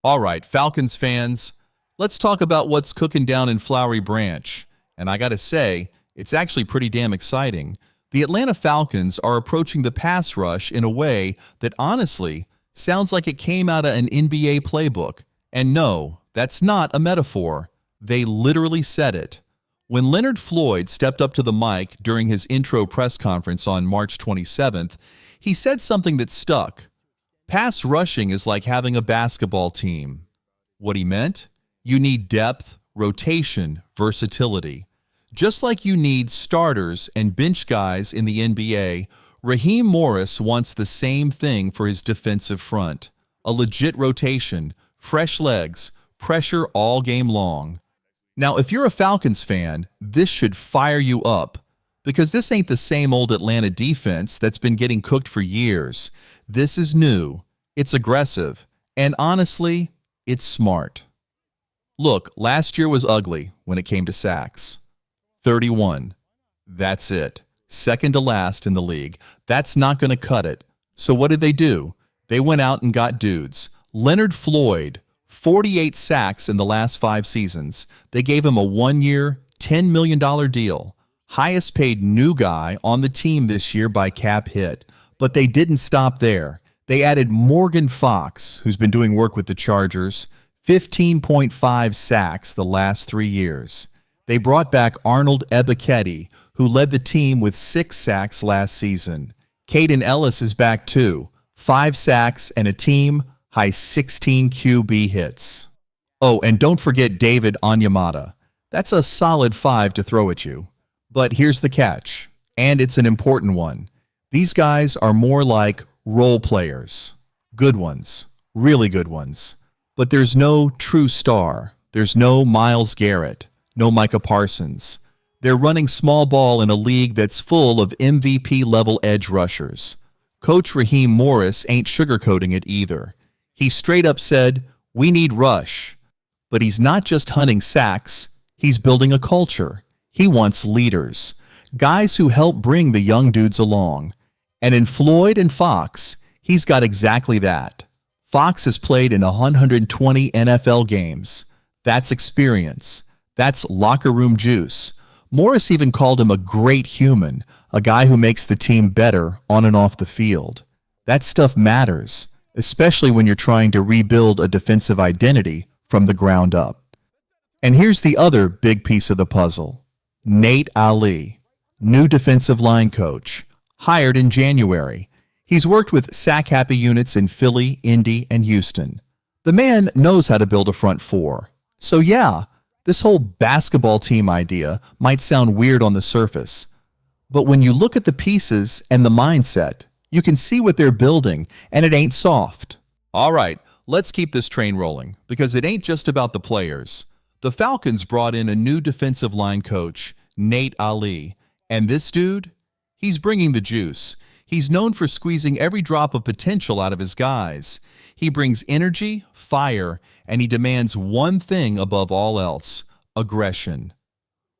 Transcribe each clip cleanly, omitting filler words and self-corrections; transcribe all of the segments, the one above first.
All right, Falcons fans, let's talk about what's cooking down in Flowery Branch. And I gotta say, it's actually pretty damn exciting. The Atlanta Falcons are approaching the pass rush in a way that honestly sounds like it came out of an NBA playbook. And no, that's not a metaphor. They literally said it. When Leonard Floyd stepped up to the mic during his intro press conference on March 27th, he said something that stuck. Pass rushing is like having a basketball team. What he meant? You need depth, rotation, versatility. Just like you need starters and bench guys in the NBA, Raheem Morris wants the same thing for his defensive front. A legit rotation, fresh legs, pressure all game long. Now, if you're a Falcons fan, this should fire you up, because this ain't the same old Atlanta defense that's been getting cooked for years. This is new, it's aggressive, and honestly, it's smart. Look, last year was ugly when it came to sacks. 31. That's it. Second to last in the league. That's not going to cut it. So what did they do? They went out and got dudes. Leonard Floyd, 48 sacks in the last 5 seasons. They gave him a 1-year, $10 million deal. Highest paid new guy on the team this year by cap hit. But they didn't stop there. They added Morgan Fox, who's been doing work with the Chargers, 15.5 sacks the last 3 years. They brought back Arnold Ebiketie, who led the team with 6 sacks last season. Caden Ellis is back too, 5 sacks and a team-high 16 QB hits. Oh, and don't forget David Onyemata. That's a solid 5 to throw at you. But here's the catch, and it's an important one. These guys are more like role players. Good ones, really good ones. But there's no true star. There's no Myles Garrett, no Micah Parsons. They're running small ball in a league that's full of MVP-level edge rushers. Coach Raheem Morris ain't sugarcoating it either. He straight up said, "We need rush." But he's not just hunting sacks, he's building a culture. He wants leaders, guys who help bring the young dudes along. And in Floyd and Fox, he's got exactly that. Fox has played in 120 NFL games. That's experience. That's locker room juice. Morris even called him a great human, a guy who makes the team better on and off the field. That stuff matters, especially when you're trying to rebuild a defensive identity from the ground up. And here's the other big piece of the puzzle. Nate Ali, new defensive line coach, hired in January. He's worked with sack-happy units in Philly, Indy, and Houston. The man knows how to build a front four. So yeah, this whole basketball team idea might sound weird on the surface. But when you look at the pieces and the mindset, you can see what they're building, and it ain't soft. All right, let's keep this train rolling, because it ain't just about the players. The Falcons brought in a new defensive line coach, Nate Ali. And this dude? He's bringing the juice. He's known for squeezing every drop of potential out of his guys. He brings energy, fire, and he demands one thing above all else: aggression.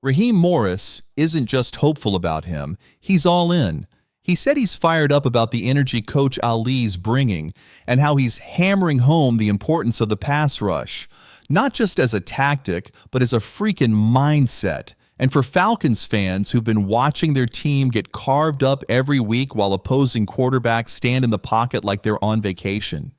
Raheem Morris isn't just hopeful about him, he's all in. He said he's fired up about the energy Coach Ali's bringing and how he's hammering home the importance of the pass rush, not just as a tactic, but as a freaking mindset. And for Falcons fans who've been watching their team get carved up every week while opposing quarterbacks stand in the pocket like they're on vacation.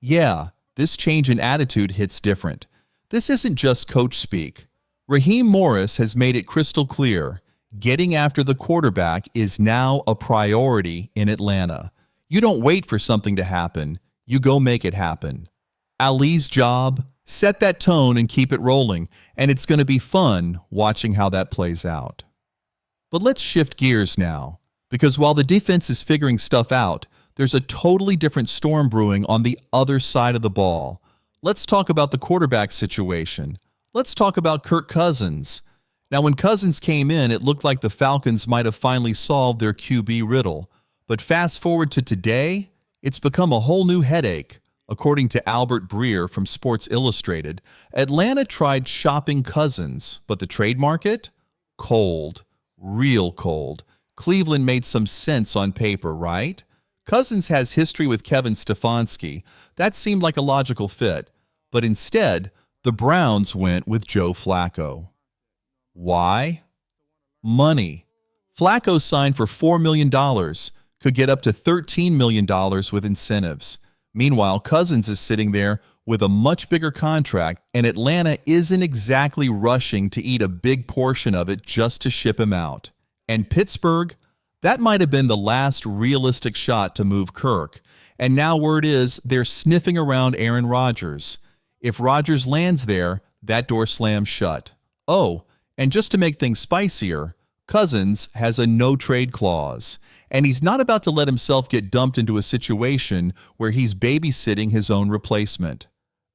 Yeah, this change in attitude hits different. This isn't just coach speak. Raheem Morris has made it crystal clear. Getting after the quarterback is now a priority in Atlanta. You don't wait for something to happen. You go make it happen. Ali's job? Set that tone and keep it rolling, and it's going to be fun watching how that plays out. But let's shift gears now, because while the defense is figuring stuff out, there's a totally different storm brewing on the other side of the ball. Let's talk about the quarterback situation. Let's talk about Kirk Cousins. Now, when Cousins came in, it looked like the Falcons might have finally solved their QB riddle. But fast forward to today, it's become a whole new headache. According to Albert Breer from Sports Illustrated, Atlanta tried shopping Cousins, but the trade market? Cold. Real cold. Cleveland made some sense on paper, right? Cousins has history with Kevin Stefanski. That seemed like a logical fit. But instead, the Browns went with Joe Flacco. Why? Money. Flacco signed for $4 million, could get up to $13 million with incentives. Meanwhile, Cousins is sitting there with a much bigger contract, and Atlanta isn't exactly rushing to eat a big portion of it just to ship him out. And Pittsburgh, that might have been the last realistic shot to move Kirk. And now word is they're sniffing around Aaron Rodgers. If Rodgers lands there, that door slams shut. Oh, and just to make things spicier, Cousins has a no-trade clause, and he's not about to let himself get dumped into a situation where he's babysitting his own replacement.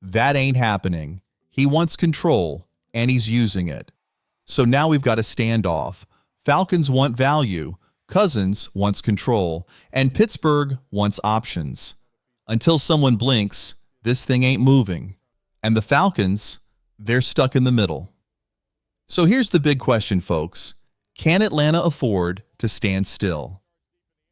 That ain't happening. He wants control, and he's using it. So now we've got a standoff. Falcons want value, Cousins wants control, and Pittsburgh wants options. Until someone blinks, this thing ain't moving. And the Falcons, they're stuck in the middle. So here's the big question, folks. Can Atlanta afford to stand still?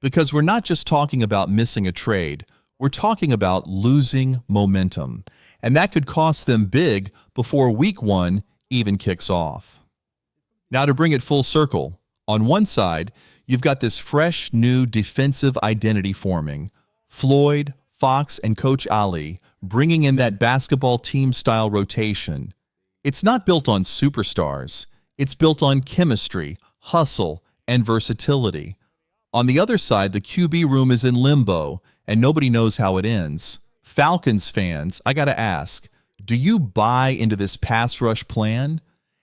Because we're not just talking about missing a trade, we're talking about losing momentum. And that could cost them big before week 1 even kicks off. Now to bring it full circle, on one side, you've got this fresh new defensive identity forming. Floyd, Fox, and Coach Ali bringing in that basketball team-style rotation. It's not built on superstars. It's built on chemistry, hustle, and versatility. On the other side, the QB room is in limbo, and nobody knows how it ends. Falcons fans, I gotta ask, do you buy into this pass rush plan?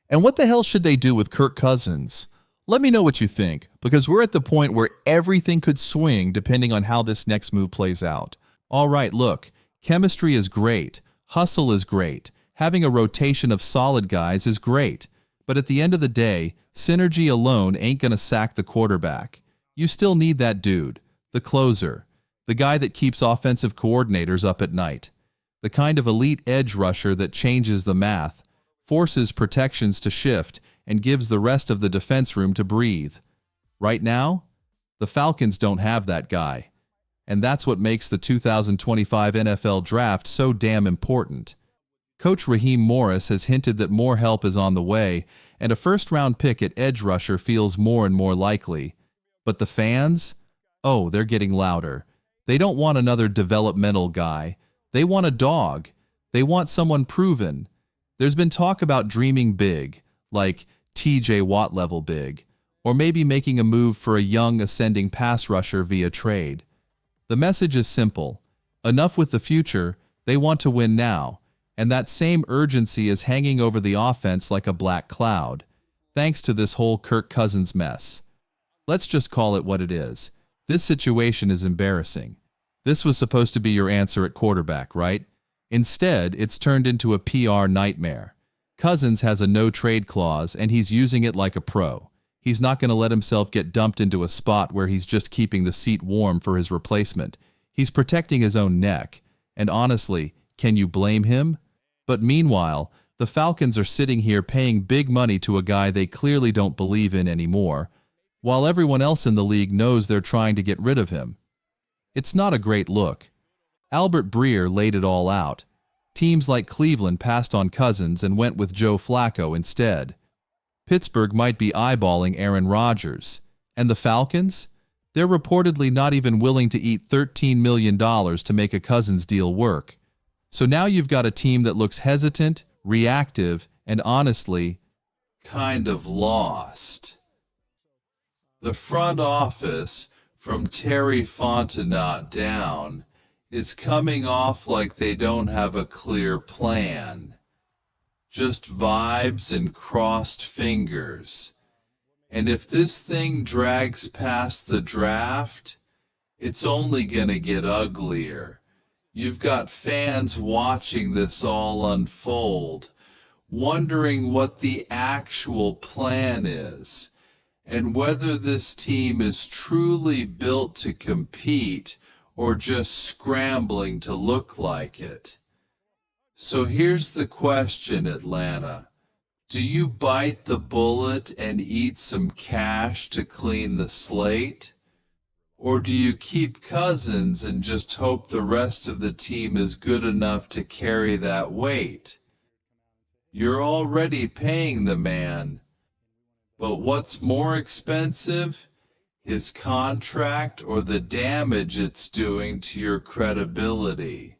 And what the hell should they do with Kirk Cousins? Let me know what you think, because we're at the point where everything could swing depending on how this next move plays out. All right, look, chemistry is great. Hustle is great. Having a rotation of solid guys is great. But at the end of the day, synergy alone ain't going to sack the quarterback. You still need that dude, the closer, the guy that keeps offensive coordinators up at night, the kind of elite edge rusher that changes the math, forces protections to shift, and gives the rest of the defense room to breathe. Right now, the Falcons don't have that guy. And that's what makes the 2025 NFL Draft so damn important. Coach Raheem Morris has hinted that more help is on the way, and a first-round pick at edge rusher feels more and more likely. But the fans? Oh, they're getting louder. They don't want another developmental guy. They want a dog. They want someone proven. There's been talk about dreaming big, like TJ Watt level big, or maybe making a move for a young ascending pass rusher via trade. The message is simple. Enough with the future, they want to win now, and that same urgency is hanging over the offense like a black cloud, thanks to this whole Kirk Cousins mess. Let's just call it what it is. This situation is embarrassing. This was supposed to be your answer at quarterback, right? Instead, it's turned into a PR nightmare. Cousins has a no-trade clause, and he's using it like a pro. He's not going to let himself get dumped into a spot where he's just keeping the seat warm for his replacement. He's protecting his own neck. And honestly, can you blame him? But meanwhile, the Falcons are sitting here paying big money to a guy they clearly don't believe in anymore, while everyone else in the league knows they're trying to get rid of him. It's not a great look. Albert Breer laid it all out. Teams like Cleveland passed on Cousins and went with Joe Flacco instead. Pittsburgh might be eyeballing Aaron Rodgers. And the Falcons? They're reportedly not even willing to eat $13 million to make a Cousins deal work. So now you've got a team that looks hesitant, reactive, and honestly, kind of lost. The front office, from Terry Fontenot down, is coming off like they don't have a clear plan. Just vibes and crossed fingers. And if this thing drags past the draft, it's only gonna get uglier. You've got fans watching this all unfold, wondering what the actual plan is, and whether this team is truly built to compete or just scrambling to look like it. So here's the question, Atlanta. Do you bite the bullet and eat some cash to clean the slate? Or do you keep Cousins and just hope the rest of the team is good enough to carry that weight? You're already paying the man. But what's more expensive? His contract or the damage it's doing to your credibility?